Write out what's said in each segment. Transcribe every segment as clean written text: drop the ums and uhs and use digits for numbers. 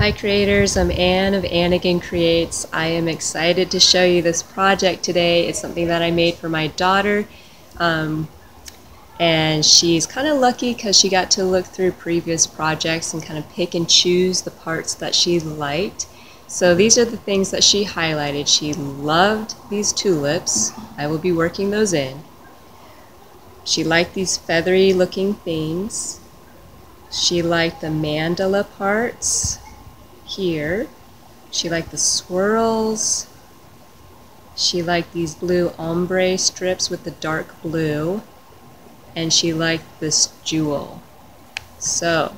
Hi creators, I'm Anne of Anndason Creates. I am excited to show you this project today. It's something that I made for my daughter, and she's kind of lucky because she got to look through previous projects and kind of pick and choose the parts that she liked. So these are the things that she highlighted. She loved these tulips. I will be working those in. She liked these feathery looking things. She liked the mandala parts here. She liked the swirls. She liked these blue ombre strips with the dark blue. And she liked this jewel. So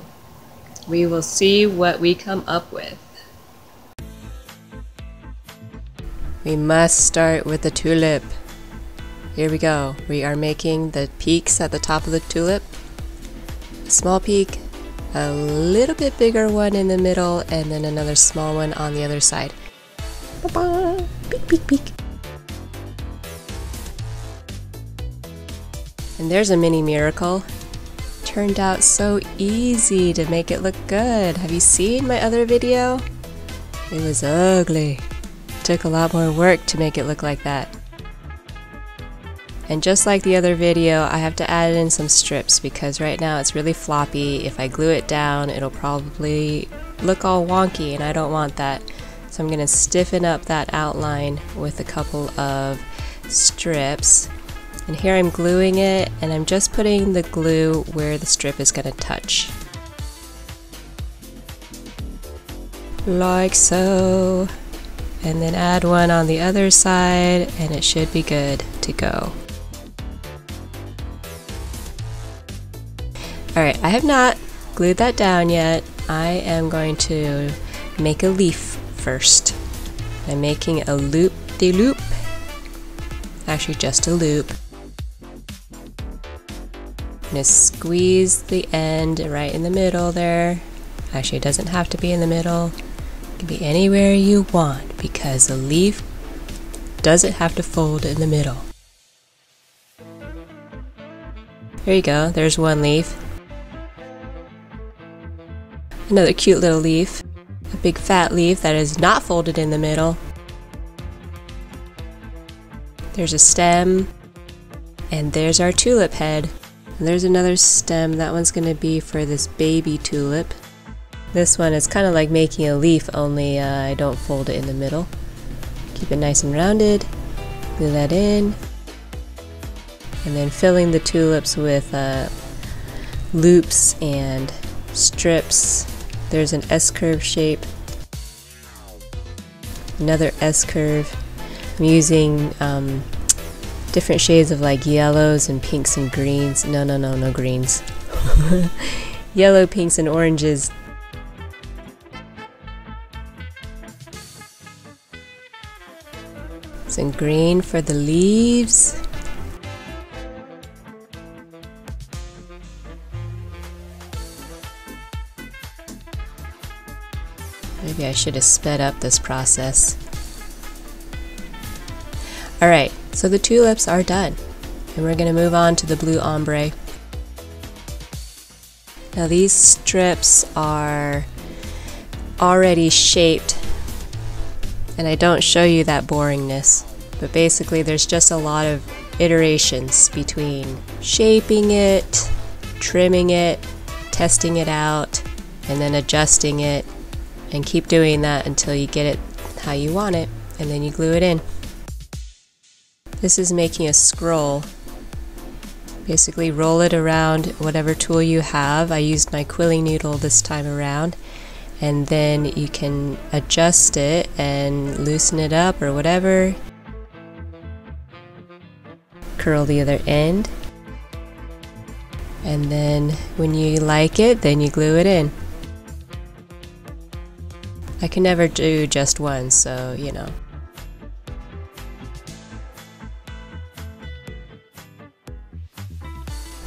we will see what we come up with. We must start with the tulip. Here we go. We are making the peaks at the top of the tulip. Small peak, a little bit bigger one in the middle, and then another small one on the other side. Ba-ba! Peek, peek, peek. And there's a mini miracle. Turned out so easy to make it look good. Have you seen my other video? It was ugly. Took a lot more work to make it look like that. And just like the other video, I have to add in some strips because right now it's really floppy. If I glue it down, it'll probably look all wonky, and I don't want that. So I'm going to stiffen up that outline with a couple of strips. And here I'm gluing it, and I'm just putting the glue where the strip is going to touch. Like so. And then add one on the other side, and it should be good to go. Alright, I have not glued that down yet. I am going to make a leaf first. I'm making a loop-de-loop. Actually, just a loop. I'm going to squeeze the end right in the middle there. Actually, it doesn't have to be in the middle. It can be anywhere you want because a leaf doesn't have to fold in the middle. There you go, there's one leaf. Another cute little leaf. A big fat leaf that is not folded in the middle. There's a stem. And there's our tulip head. And there's another stem. That one's going to be for this baby tulip. This one is kind of like making a leaf, only I don't fold it in the middle. Keep it nice and rounded. Glue that in. And then filling the tulips with loops and strips. There's an S-curve shape. Another S-curve. I'm using different shades of like yellows and pinks and greens. No greens. Yellow, pinks, and oranges. Some green for the leaves. Maybe I should have sped up this process. Alright, so the tulips are done. And we're going to move on to the blue ombre. Now these strips are already shaped, and I don't show you that boringness, but basically there's just a lot of iterations between shaping it, trimming it, testing it out, and then adjusting it, and keep doing that until you get it how you want it, and then you glue it in. This is making a scroll. Basically roll it around whatever tool you have. I used my quilling needle this time around, and then you can adjust it and loosen it up or whatever. Curl the other end, and then when you like it, then you glue it in. I can never do just one, so you know.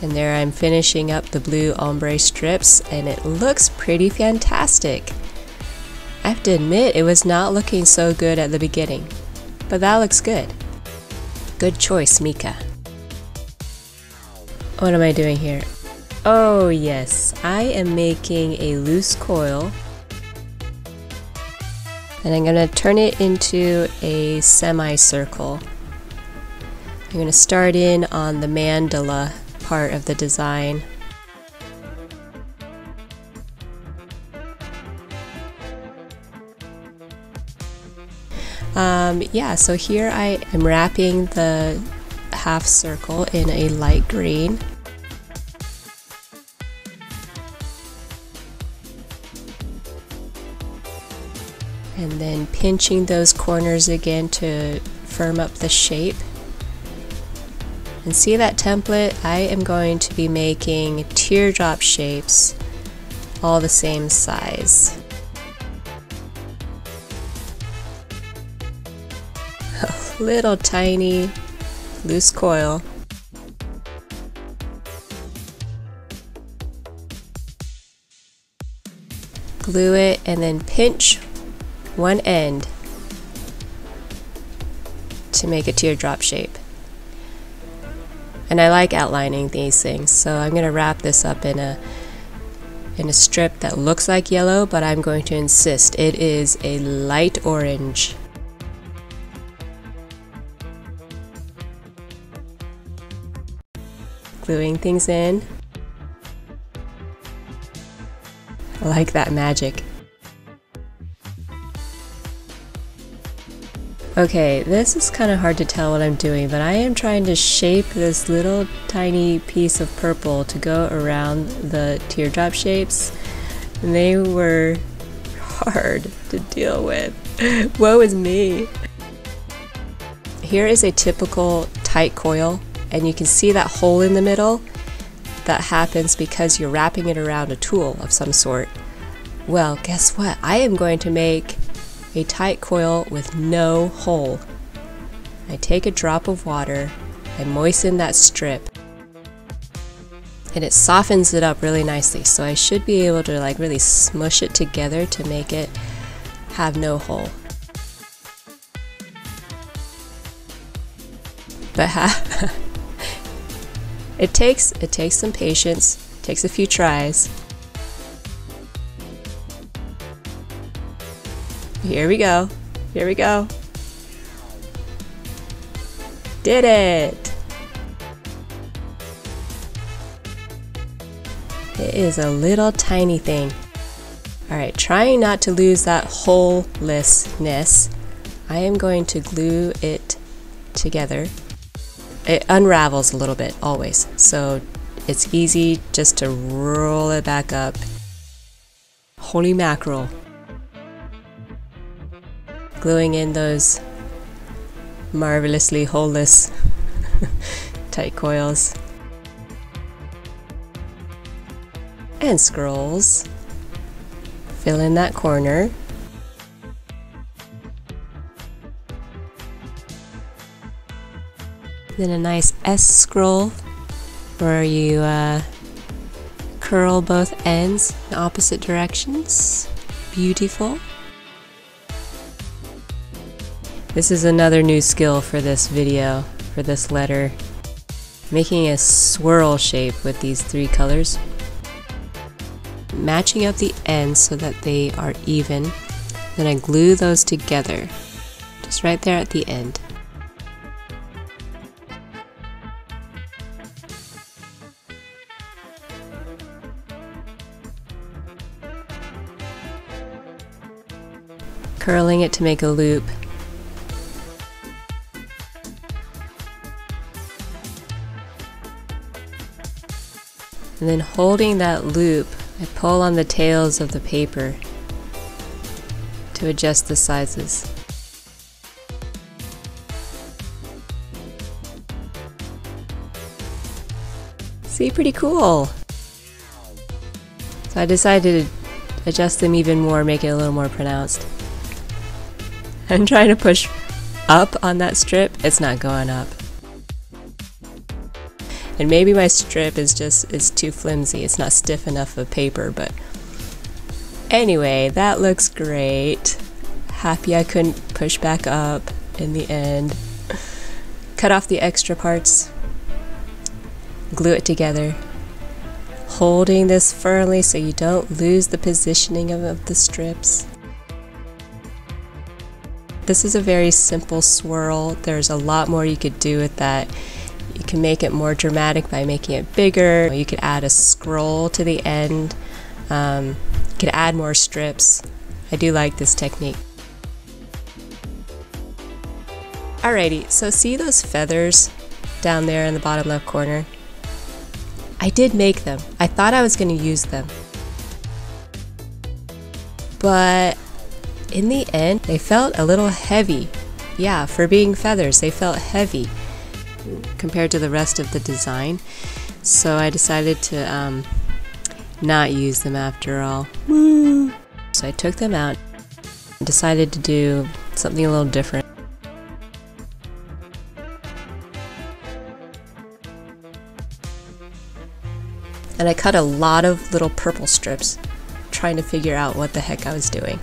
And there I'm finishing up the blue ombre strips, and it looks pretty fantastic. I have to admit, it was not looking so good at the beginning, but that looks good. Good choice, Mika. What am I doing here? Oh yes, I am making a loose coil And I'm going to turn it into a semicircle. I'm going to start in on the mandala part of the design. Yeah, so here I am wrapping the half circle in a light green. And then pinching those corners again to firm up the shape. And see that template? I am going to be making teardrop shapes all the same size. A little tiny loose coil. Glue it and then pinch one end to make a teardrop shape. And I like outlining these things, so I'm going to wrap this up in a strip that looks like yellow, but I'm going to insist it is a light orange. Gluing things in. I like that magic. Okay, this is kind of hard to tell what I'm doing, but I am trying to shape this little tiny piece of purple to go around the teardrop shapes. And they were hard to deal with. Woe is me. Here is a typical tight coil, and you can see that hole in the middle. That happens because you're wrapping it around a tool of some sort. Well, guess what? I am going to make a tight coil with no hole. I take a drop of water, I moisten that strip, and it softens it up really nicely, so I should be able to like really smush it together to make it have no hole. But it takes some patience, takes a few tries. Here we go. Here we go. Did it! It is a little tiny thing. Alright, trying not to lose that holelessness, I am going to glue it together. It unravels a little bit, always, so it's easy just to roll it back up. Holy mackerel. Gluing in those marvelously holeless tight coils. And scrolls. Fill in that corner. Then a nice S scroll where you curl both ends in opposite directions. Beautiful. This is another new skill for this video, for this letter. Making a swirl shape with these three colors. Matching up the ends so that they are even. Then I glue those together, just right there at the end. Curling it to make a loop. And then holding that loop, I pull on the tails of the paper to adjust the sizes. See, pretty cool. So I decided to adjust them even more, make it a little more pronounced. I'm trying to push up on that strip, it's not going up. And maybe my strip is too flimsy, it's not stiff enough of paper, but anyway, that looks great. Happy I couldn't push back up in the end. Cut off the extra parts, glue it together, holding this firmly so you don't lose the positioning of the strips. This is a very simple swirl. There's a lot more you could do with that. You can make it more dramatic by making it bigger. You could add a scroll to the end. You could add more strips. I do like this technique. Alrighty, so see those feathers down there in the bottom left corner? I did make them. I thought I was going to use them. But in the end, they felt a little heavy. Yeah, for being feathers, they felt heavy compared to the rest of the design. So I decided to not use them after all. Woo! So I took them out and decided to do something a little different. And I cut a lot of little purple strips, trying to figure out what the heck I was doing.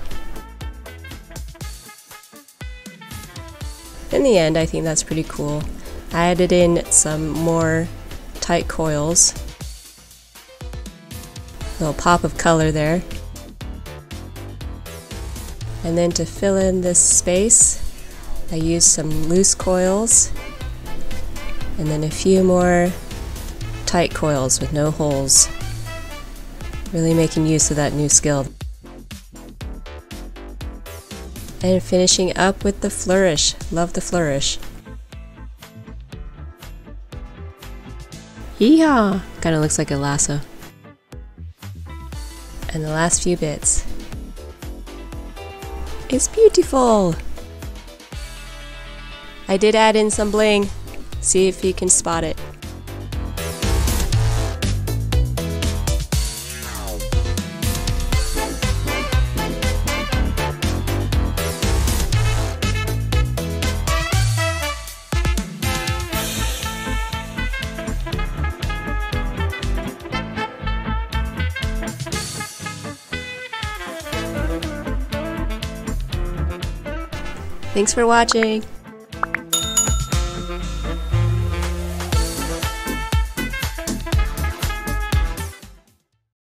In the end, I think that's pretty cool. I added in some more tight coils. A little pop of color there. And then to fill in this space, I used some loose coils and then a few more tight coils with no holes. Really making use of that new skill. And finishing up with the Flourish. Love the Flourish. Yeehaw! Kinda looks like a lasso. And the last few bits. It's beautiful! I did add in some bling. See if you can spot it. Thanks for watching!